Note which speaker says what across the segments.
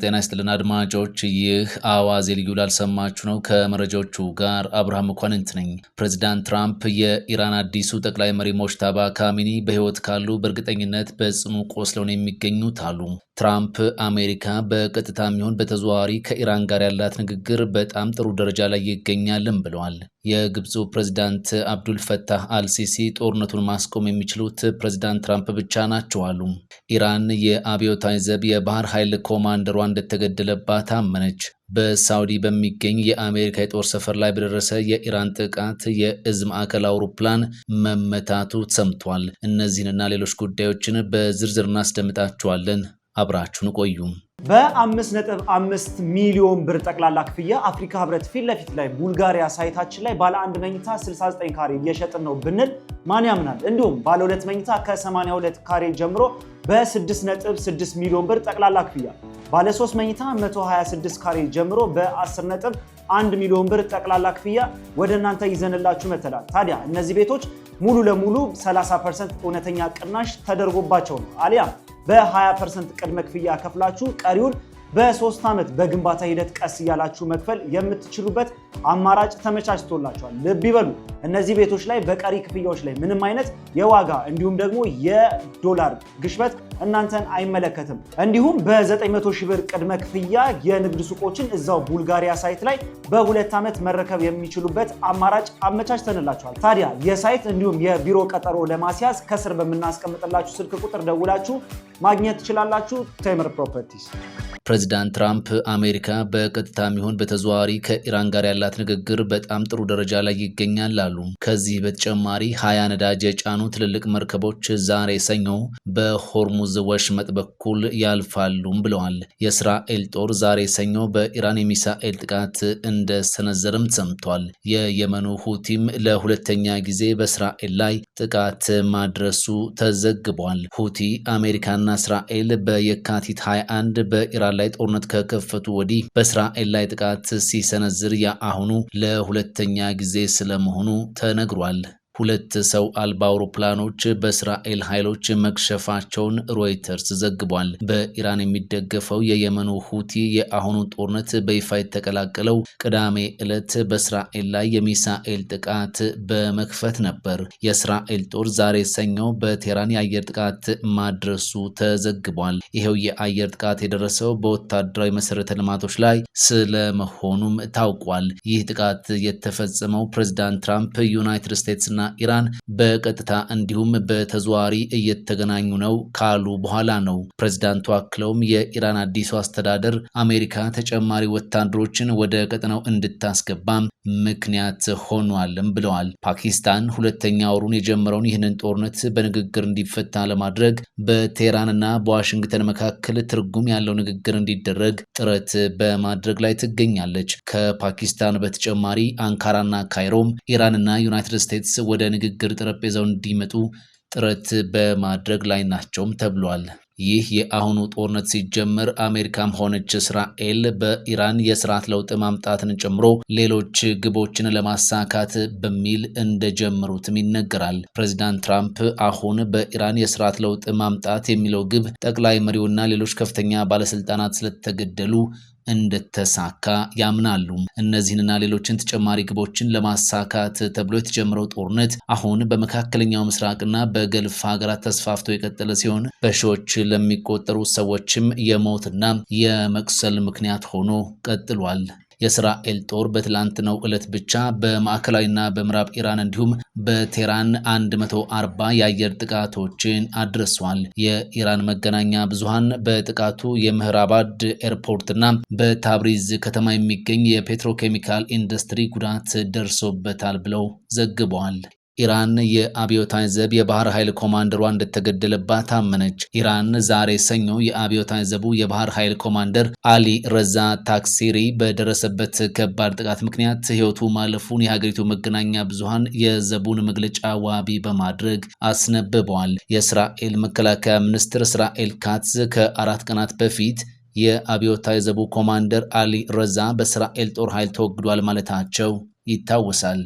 Speaker 1: ጤና ይስጥልን አድማጮች፣ ይህ አዋዜ ልዩ ላልሰማችሁ ነው። ከመረጃዎቹ ጋር አብርሃም መኳንንት ነኝ። ፕሬዚዳንት ትራምፕ የኢራን አዲሱ ጠቅላይ መሪ ሞጅተባ ካሚኒ በህይወት ካሉ በእርግጠኝነት በጽኑ ቆስለው ነው የሚገኙት አሉ። ትራምፕ አሜሪካ በቀጥታ የሚሆን በተዘዋዋሪ ከኢራን ጋር ያላት ንግግር በጣም ጥሩ ደረጃ ላይ ይገኛልም ብለዋል። የግብፁ ፕሬዚዳንት አብዱል ፈታህ አልሲሲ ጦርነቱን ማስቆም የሚችሉት ፕሬዚዳንት ትራምፕ ብቻ ናቸው አሉ። ኢራን የአብዮታዊ ዘብ የባህር ኃይል ኮማንደሯ እንደተገደለባት አመነች። በሳውዲ በሚገኝ የአሜሪካ የጦር ሰፈር ላይ በደረሰ የኢራን ጥቃት የእዝ ማዕከል አውሮፕላን መመታቱ ሰምቷል። እነዚህንና ሌሎች ጉዳዮችን በዝርዝር እናስደምጣችኋለን። አብራችሁን ቆዩ።
Speaker 2: በ5.5 ሚሊዮን ብር ጠቅላላ ክፍያ አፍሪካ ህብረት ፊት ለፊት ላይ ቡልጋሪያ ሳይታችን ላይ ባለ 1 መኝታ 69 ካሬ እየሸጥን ነው ብንል ማን ያምናል? እንዲሁም ባለ 2 መኝታ ከ82 ካሬ ጀምሮ በ6.6 ሚሊዮን ብር ጠቅላላ ክፍያ፣ ባለ 3 መኝታ 126 ካሬ ጀምሮ በ10.1 ሚሊዮን ብር ጠቅላላ ክፍያ ወደ እናንተ ይዘንላችሁ መተናል። ታዲያ እነዚህ ቤቶች ሙሉ ለሙሉ 30% እውነተኛ ቅናሽ ተደርጎባቸው ነው አሊያም በ20% ቅድመ ክፍያ ከፍላችሁ ቀሪውን በ3 ዓመት በግንባታ ሂደት ቀስ እያላችሁ መክፈል የምትችሉበት አማራጭ ተመቻችቶላችኋል። ልብ ይበሉ፣ እነዚህ ቤቶች ላይ በቀሪ ክፍያዎች ላይ ምንም አይነት የዋጋ እንዲሁም ደግሞ የዶላር ግሽበት እናንተን አይመለከትም። እንዲሁም በ900 ሺህ ብር ቅድመ ክፍያ የንግድ ሱቆችን እዛው ቡልጋሪያ ሳይት ላይ በ2 ዓመት መረከብ የሚችሉበት አማራጭ አመቻችተንላችኋል። ታዲያ የሳይት እንዲሁም የቢሮ ቀጠሮ ለማስያዝ ከስር በምናስቀምጥላችሁ ስልክ ቁጥር ደውላችሁ ማግኘት ትችላላችሁ። ቴምር ፕሮፐርቲስ።
Speaker 1: ፕሬዚዳንት ትራምፕ አሜሪካ በቀጥታ የሚሆን በተዘዋዋሪ ከኢራን ጋር ያላት ንግግር በጣም ጥሩ ደረጃ ላይ ይገኛል አሉ። ከዚህ በተጨማሪ 20 ነዳጅ የጫኑ ትልልቅ መርከቦች ዛሬ ሰኞ በሆርሙዝ ወሽመጥ በኩል ያልፋሉም ብለዋል። የእስራኤል ጦር ዛሬ ሰኞ በኢራን የሚሳኤል ጥቃት እንደሰነዘረም ሰምቷል። የየመኑ ሁቲም ለሁለተኛ ጊዜ በእስራኤል ላይ ጥቃት ማድረሱ ተዘግቧል። ሁቲ አሜሪካና እስራኤል በየካቲት 21 በኢራን ላይ ጦርነት ከከፈቱ ወዲህ በእስራኤል ላይ ጥቃት ሲሰነዝር የአሁኑ ለሁለተኛ ጊዜ ስለመሆኑ ተነግሯል። 2 ሰው አልባ አውሮፕላኖች በእስራኤል ኃይሎች መክሸፋቸውን ሮይተርስ ዘግቧል። በኢራን የሚደገፈው የየመኑ ሁቲ የአሁኑ ጦርነት በይፋ የተቀላቀለው ቅዳሜ ዕለት በእስራኤል ላይ የሚሳኤል ጥቃት በመክፈት ነበር። የእስራኤል ጦር ዛሬ ሰኞ በቴህራን የአየር ጥቃት ማድረሱ ተዘግቧል። ይሄው የአየር ጥቃት የደረሰው በወታደራዊ መሰረተ ልማቶች ላይ ስለመሆኑም ታውቋል። ይህ ጥቃት የተፈጸመው ፕሬዚዳንት ትራምፕ ዩናይትድ ስቴትስና ኢራን በቀጥታ እንዲሁም በተዘዋዋሪ እየተገናኙ ነው ካሉ በኋላ ነው። ፕሬዝዳንቱ አክለውም የኢራን አዲሱ አስተዳደር አሜሪካ ተጨማሪ ወታደሮችን ወደ ቀጠናው እንድታስገባም ምክንያት ሆኗልም ብለዋል። ፓኪስታን ሁለተኛ ወሩን የጀመረውን ይህንን ጦርነት በንግግር እንዲፈታ ለማድረግ በቴህራንና በዋሽንግተን መካከል ትርጉም ያለው ንግግር እንዲደረግ ጥረት በማድረግ ላይ ትገኛለች። ከፓኪስታን በተጨማሪ አንካራና ካይሮም ኢራንና ዩናይትድ ስቴትስ ወደ ንግግር ጠረጴዛው እንዲመጡ ጥረት በማድረግ ላይ ናቸውም ተብሏል። ይህ የአሁኑ ጦርነት ሲጀመር አሜሪካም ሆነች እስራኤል በኢራን የስርዓት ለውጥ ማምጣትን ጨምሮ ሌሎች ግቦችን ለማሳካት በሚል እንደጀመሩትም ይነገራል። ፕሬዚዳንት ትራምፕ አሁን በኢራን የስርዓት ለውጥ ማምጣት የሚለው ግብ ጠቅላይ መሪውና ሌሎች ከፍተኛ ባለስልጣናት ስለተገደሉ እንደተሳካ ያምናሉ። እነዚህንና ሌሎችን ተጨማሪ ግቦችን ለማሳካት ተብሎ የተጀመረው ጦርነት አሁን በመካከለኛው ምስራቅና በገልፍ ሀገራት ተስፋፍቶ የቀጠለ ሲሆን በሺዎች ለሚቆጠሩ ሰዎችም የሞትና የመቁሰል ምክንያት ሆኖ ቀጥሏል። የእስራኤል ጦር በትላንትናው ዕለት ብቻ በማዕከላዊና በምዕራብ ኢራን እንዲሁም በቴህራን 140 የአየር ጥቃቶችን አድርሷል። የኢራን መገናኛ ብዙሃን በጥቃቱ የምህራባድ ኤርፖርትና በታብሪዝ ከተማ የሚገኝ የፔትሮኬሚካል ኢንዱስትሪ ጉዳት ደርሶበታል ብለው ዘግበዋል። ኢራን የአብዮታዊ ዘብ የባህር ኃይል ኮማንደሯ እንደተገደለባት አመነች። ኢራን ዛሬ ሰኞ የአብዮታዊ ዘቡ የባህር ኃይል ኮማንደር አሊ ረዛ ታክሲሪ በደረሰበት ከባድ ጥቃት ምክንያት ሕይወቱ ማለፉን የሀገሪቱ መገናኛ ብዙሃን የዘቡን መግለጫ ዋቢ በማድረግ አስነብበዋል። የእስራኤል መከላከያ ሚኒስትር እስራኤል ካትዝ ከ4 ቀናት በፊት የአብዮታዊ ዘቡ ኮማንደር አሊ ረዛ በእስራኤል ጦር ኃይል ተወግዷል ማለታቸው ይታወሳል።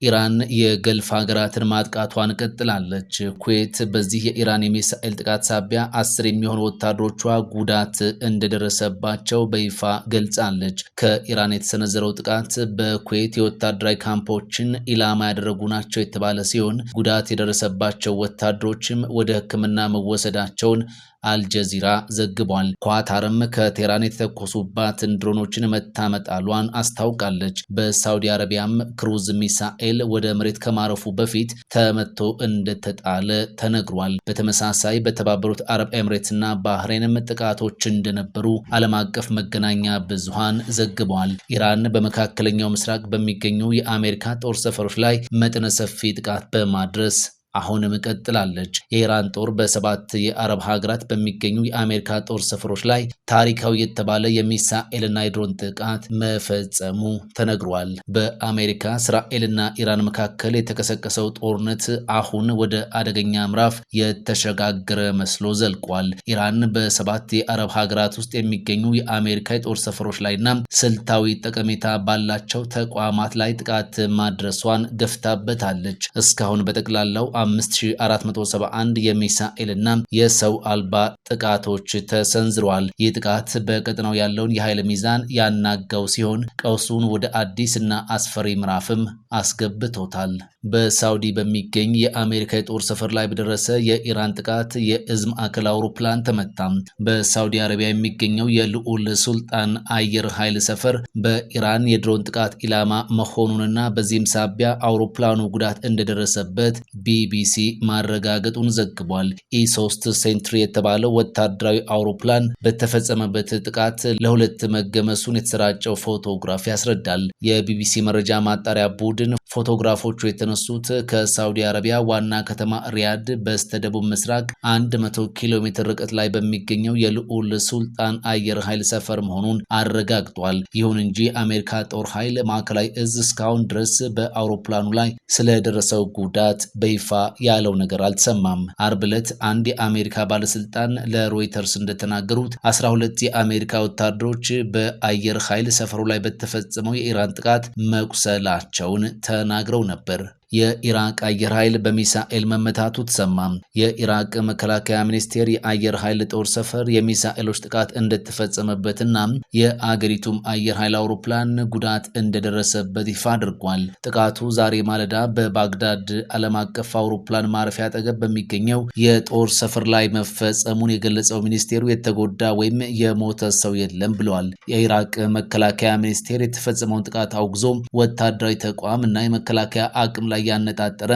Speaker 1: ኢራን የገልፍ ሀገራትን ማጥቃቷን ቀጥላለች። ኩዌት በዚህ የኢራን የሚሳኤል ጥቃት ሳቢያ 10 የሚሆኑ ወታደሮቿ ጉዳት እንደደረሰባቸው በይፋ ገልጻለች። ከኢራን የተሰነዘረው ጥቃት በኩዌት የወታደራዊ ካምፖችን ኢላማ ያደረጉ ናቸው የተባለ ሲሆን ጉዳት የደረሰባቸው ወታደሮችም ወደ ሕክምና መወሰዳቸውን አልጀዚራ ዘግቧል። ኳታርም ከቴህራን የተተኮሱባትን ድሮኖችን መታመጣሏን አስታውቃለች። በሳውዲ አረቢያም ክሩዝ ሚሳኤል ወደ መሬት ከማረፉ በፊት ተመቶ እንደተጣለ ተነግሯል። በተመሳሳይ በተባበሩት አረብ ኤምሬትና ባህሬንም ጥቃቶች እንደነበሩ ዓለም አቀፍ መገናኛ ብዙሃን ዘግበዋል። ኢራን በመካከለኛው ምስራቅ በሚገኙ የአሜሪካ ጦር ሰፈሮች ላይ መጠነ ሰፊ ጥቃት በማድረስ አሁንም ቀጥላለች። የኢራን ጦር በ7 የአረብ ሀገራት በሚገኙ የአሜሪካ ጦር ሰፈሮች ላይ ታሪካዊ የተባለ የሚሳኤልና የድሮን ጥቃት መፈጸሙ ተነግሯል። በአሜሪካ እስራኤልና ኢራን መካከል የተቀሰቀሰው ጦርነት አሁን ወደ አደገኛ ምዕራፍ የተሸጋገረ መስሎ ዘልቋል። ኢራን በ7 የአረብ ሀገራት ውስጥ የሚገኙ የአሜሪካ የጦር ሰፈሮች ላይና ስልታዊ ጠቀሜታ ባላቸው ተቋማት ላይ ጥቃት ማድረሷን ገፍታበታለች። እስካሁን በጠቅላላው 5471 የሚሳኤልና የሰው አልባ ጥቃቶች ተሰንዝረዋል። ይህ ጥቃት በቀጠናው ያለውን የኃይል ሚዛን ያናጋው ሲሆን ቀውሱን ወደ አዲስና አስፈሪ ምዕራፍም አስገብቶታል። በሳውዲ በሚገኝ የአሜሪካ የጦር ሰፈር ላይ በደረሰ የኢራን ጥቃት የእዝ ማዕከል አውሮፕላን ተመታ። በሳውዲ አረቢያ የሚገኘው የልዑል ሱልጣን አየር ኃይል ሰፈር በኢራን የድሮን ጥቃት ኢላማ መሆኑንና በዚህም ሳቢያ አውሮፕላኑ ጉዳት እንደደረሰበት ቢቢሲ ማረጋገጡን ዘግቧል። ኢ3 ሴንትሪ የተባለው ወታደራዊ አውሮፕላን በተፈጸመበት ጥቃት ለሁለት መገመሱን የተሰራጨው ፎቶግራፍ ያስረዳል። የቢቢሲ መረጃ ማጣሪያ ቡድን ፎቶግራፎቹ የተነሱት ከሳውዲ አረቢያ ዋና ከተማ ሪያድ በስተደቡብ ምስራቅ 100 ኪሎ ሜትር ርቀት ላይ በሚገኘው የልዑል ሱልጣን አየር ኃይል ሰፈር መሆኑን አረጋግጧል። ይሁን እንጂ አሜሪካ ጦር ኃይል ማዕከላዊ እዝ እስካሁን ድረስ በአውሮፕላኑ ላይ ስለደረሰው ጉዳት በይፋ ያለው ነገር አልተሰማም። አርብ ዕለት አንድ የአሜሪካ ባለስልጣን ለሮይተርስ እንደተናገሩት 12 የአሜሪካ ወታደሮች በአየር ኃይል ሰፈሩ ላይ በተፈጸመው የኢራን ጥቃት መቁሰላቸውን ተናግረው ነበር። የኢራቅ አየር ኃይል በሚሳኤል መመታቱ ተሰማ። የኢራቅ መከላከያ ሚኒስቴር የአየር ኃይል ጦር ሰፈር የሚሳኤሎች ጥቃት እንደተፈጸመበትና የአገሪቱም አየር ኃይል አውሮፕላን ጉዳት እንደደረሰበት ይፋ አድርጓል። ጥቃቱ ዛሬ ማለዳ በባግዳድ ዓለም አቀፍ አውሮፕላን ማረፊያ አጠገብ በሚገኘው የጦር ሰፈር ላይ መፈጸሙን የገለጸው ሚኒስቴሩ የተጎዳ ወይም የሞተ ሰው የለም ብለዋል። የኢራቅ መከላከያ ሚኒስቴር የተፈጸመውን ጥቃት አውግዞ ወታደራዊ ተቋም እና የመከላከያ አቅም ላይ ያነጣጠረ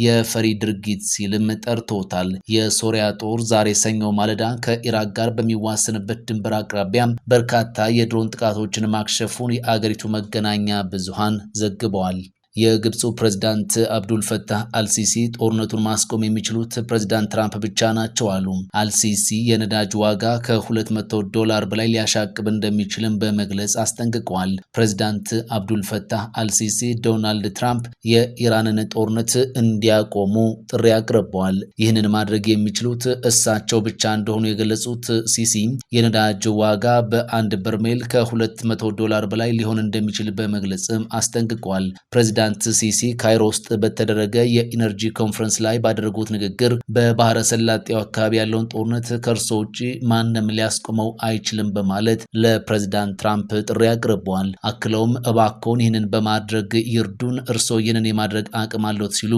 Speaker 1: የፈሪ ድርጊት ሲልም ጠርቶታል። የሶሪያ ጦር ዛሬ ሰኞ ማለዳ ከኢራቅ ጋር በሚዋሰንበት ድንበር አቅራቢያ በርካታ የድሮን ጥቃቶችን ማክሸፉን የአገሪቱ መገናኛ ብዙሃን ዘግበዋል። የግብፁ ፕሬዝዳንት አብዱል ፈታህ አልሲሲ ጦርነቱን ማስቆም የሚችሉት ፕሬዝዳንት ትራምፕ ብቻ ናቸው አሉ። አልሲሲ የነዳጅ ዋጋ $200 በላይ ሊያሻቅብ እንደሚችልም በመግለጽ አስጠንቅቀዋል። ፕሬዝዳንት አብዱል ፈታህ አልሲሲ ዶናልድ ትራምፕ የኢራንን ጦርነት እንዲያቆሙ ጥሪ አቅርበዋል። ይህንን ማድረግ የሚችሉት እሳቸው ብቻ እንደሆኑ የገለጹት ሲሲ የነዳጅ ዋጋ በአንድ በርሜል $200 በላይ ሊሆን እንደሚችል በመግለጽም አስጠንቅቀዋል። ፕሬዝዳንት ሲሲ ካይሮ ውስጥ በተደረገ የኢነርጂ ኮንፈረንስ ላይ ባደረጉት ንግግር በባህረ ሰላጤው አካባቢ ያለውን ጦርነት ከእርሶ ውጪ ማንም ሊያስቆመው አይችልም በማለት ለፕሬዝዳንት ትራምፕ ጥሪ አቅርበዋል። አክለውም እባክዎን ይህንን በማድረግ ይርዱን፣ እርሶ ይህንን የማድረግ አቅም አለዎት ሲሉ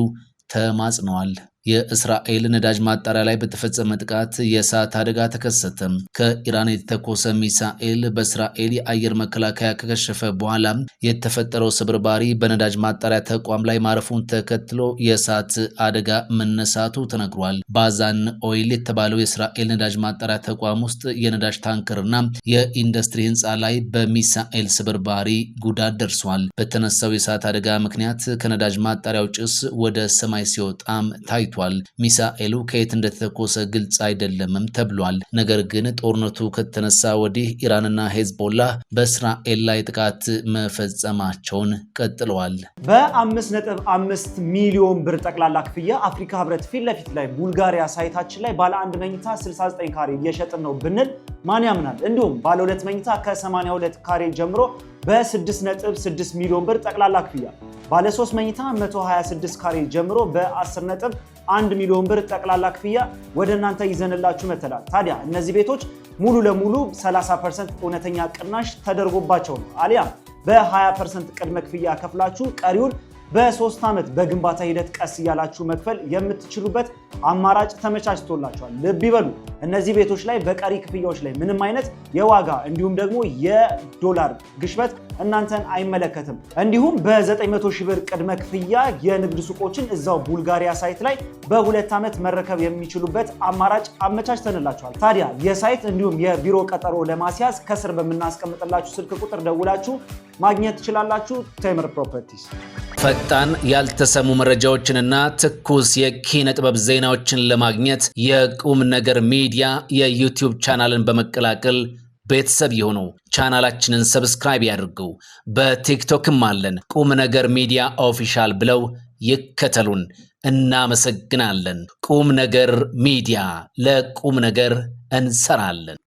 Speaker 1: ተማጽነዋል። የእስራኤል ነዳጅ ማጣሪያ ላይ በተፈጸመ ጥቃት የእሳት አደጋ ተከሰተ። ከኢራን የተተኮሰ ሚሳኤል በእስራኤል የአየር መከላከያ ከከሸፈ በኋላ የተፈጠረው ስብርባሪ በነዳጅ ማጣሪያ ተቋም ላይ ማረፉን ተከትሎ የእሳት አደጋ መነሳቱ ተነግሯል። ባዛን ኦይል የተባለው የእስራኤል ነዳጅ ማጣሪያ ተቋም ውስጥ የነዳጅ ታንከርና የኢንዱስትሪ ህንፃ ላይ በሚሳኤል ስብርባሪ ጉዳት ደርሷል። በተነሳው የእሳት አደጋ ምክንያት ከነዳጅ ማጣሪያው ጭስ ወደ ሰማይ ሲወጣም ታይቷል። ሚሳኤሉ ከየት እንደተተኮሰ ግልጽ አይደለምም ተብሏል። ነገር ግን ጦርነቱ ከተነሳ ወዲህ ኢራንና ሄዝቦላህ በእስራኤል ላይ ጥቃት መፈጸማቸውን ቀጥለዋል።
Speaker 2: በ5.5 ሚሊዮን ብር ጠቅላላ ክፍያ አፍሪካ ህብረት ፊት ለፊት ላይ ቡልጋሪያ ሳይታችን ላይ ባለ 1 መኝታ 69 ካሬ እየሸጥን ነው ብንል ማን ያምናል? እንዲሁም ባለ 2 መኝታ ከ82 ካሬ ጀምሮ በ6.6 ሚሊዮን ብር ጠቅላላ ክፍያ፣ ባለ 3 መኝታ 126 ካሬ ጀምሮ በ10.1 ሚሊዮን ብር ጠቅላላ ክፍያ ወደ እናንተ ይዘንላችሁ መተላል። ታዲያ እነዚህ ቤቶች ሙሉ ለሙሉ 30% እውነተኛ ቅናሽ ተደርጎባቸው ነው። አሊያም በ20% ቅድመ ክፍያ ከፍላችሁ ቀሪውን በ3 ዓመት በግንባታ ሂደት ቀስ እያላችሁ መክፈል የምትችሉበት አማራጭ ተመቻችቶላችኋል። ልብ ይበሉ፣ እነዚህ ቤቶች ላይ በቀሪ ክፍያዎች ላይ ምንም አይነት የዋጋ እንዲሁም ደግሞ የዶላር ግሽበት እናንተን አይመለከትም። እንዲሁም በ900 ሺህ ብር ቅድመ ክፍያ የንግድ ሱቆችን እዛው ቡልጋሪያ ሳይት ላይ በ2 ዓመት መረከብ የሚችሉበት አማራጭ አመቻችተንላችኋል። ታዲያ የሳይት እንዲሁም የቢሮ ቀጠሮ ለማስያዝ ከስር በምናስቀምጥላችሁ ስልክ ቁጥር ደውላችሁ ማግኘት ትችላላችሁ። ቴምር ፕሮፐርቲስ
Speaker 1: ፈጣን ያልተሰሙ መረጃዎችንና ትኩስ የኪነ ጥበብ ዜናዎችን ለማግኘት የቁም ነገር ሚዲያ የዩቲዩብ ቻናልን በመቀላቀል ቤተሰብ የሆኑ ቻናላችንን ሰብስክራይብ ያድርጉ። በቲክቶክም አለን። ቁም ነገር ሚዲያ ኦፊሻል ብለው ይከተሉን። እናመሰግናለን። ቁም ነገር ሚዲያ፣ ለቁም ነገር እንሰራለን።